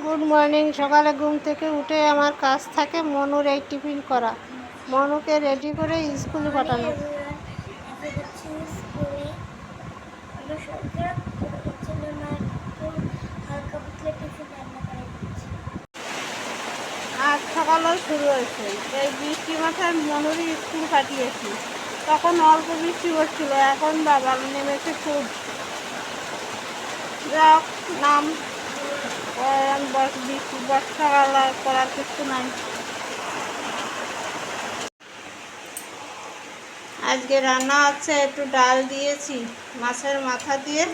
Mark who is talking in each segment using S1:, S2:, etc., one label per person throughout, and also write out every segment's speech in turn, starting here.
S1: Good morning. সকালে ঘুম থেকে উঠে আমার কাজ থাকে মনুর এই টিফিন করা, মনুকে রেডি করে স্কুলে পাঠানো। আজ সকালেও শুরু হয়েছে এই বৃষ্টি মাথায় মনুরই স্কুল পাঠিয়েছি। তখন অল্প বৃষ্টি হচ্ছিল, এখন বাবা নেমেছে খুব। যাক নাম, বর্ষাকাল করার কিছু নাই। আজকে রান্না হচ্ছে, একটু ডাল দিয়েছি মাছের মাথা দিয়ে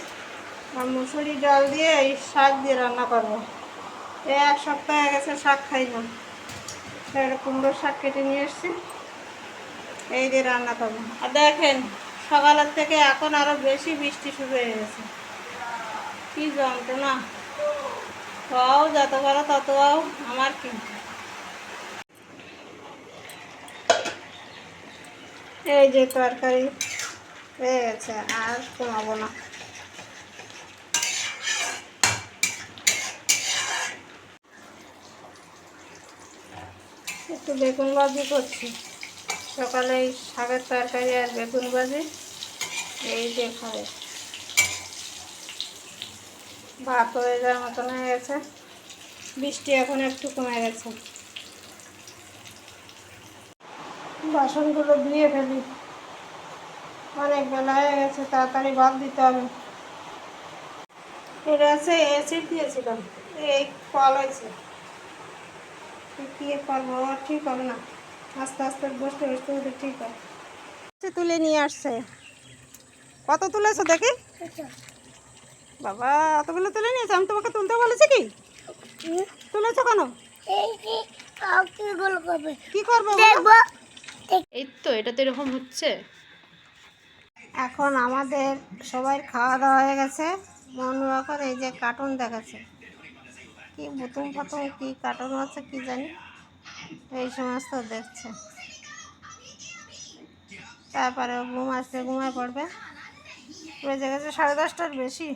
S1: আর মুসুরি ডাল দিয়ে এই শাক দিয়ে রান্না করবো। এই এক সপ্তাহ হয়ে গেছে শাক খাই না, সেটা কুমড়োর শাক কেটে নিয়ে এসছি, এই দিয়ে রান্না করবো। আর দেখেন সকালের থেকে এখন আরো বেশি বৃষ্টি শুরু হয়ে গেছে। কি যন্ত্রণা, খাও যত পারো তত আও, আমার কি। এই যে তরকারি হয়ে গেছে, আর কমাবো না। একটু বেগুন ভাজি করছি, সকালে এই শাকের তরকারি আর বেগুন ভাজি এই যে খাবে। ভাত হয়ে যাওয়ার মতন হয়ে গেছে, বৃষ্টি এখন একটু কমে গেছে। বাসনগুলো ধুয়ে ফেলি, অনেক বেলা হয়ে গেছে, তাড়াতাড়ি ভাত দিতে হবে। এটা আছে অ্যাসিড দিয়েছিলাম, এই কল হয়েছে, কি করবো, ঠিক হবে না। আস্তে আস্তে বসতে বসতে ওদের ঠিক হয়। তুলে নিয়ে আসছে, কত তুলেছো দেখি। বাবা অতগুলো তুলে নিয়েছে, আমি তোমাকে তুলতে বলেছি কি? তুলেছো কেন? কি করবো? এই তো এটা তো এরকম হচ্ছে। এখন আমাদের সবাই খাওয়া দাওয়া হয়ে গেছে। মনু এখন এই যে কার্টুন দেখাচ্ছে, কি বুতুম ফাতুম কি কার্টুন আছে কি জানি, এই সমস্ত দেখছে। তারপরে ঘুম আসলে ঘুমায় পড়বে, বেজে গেছে 10:30টার বেশি।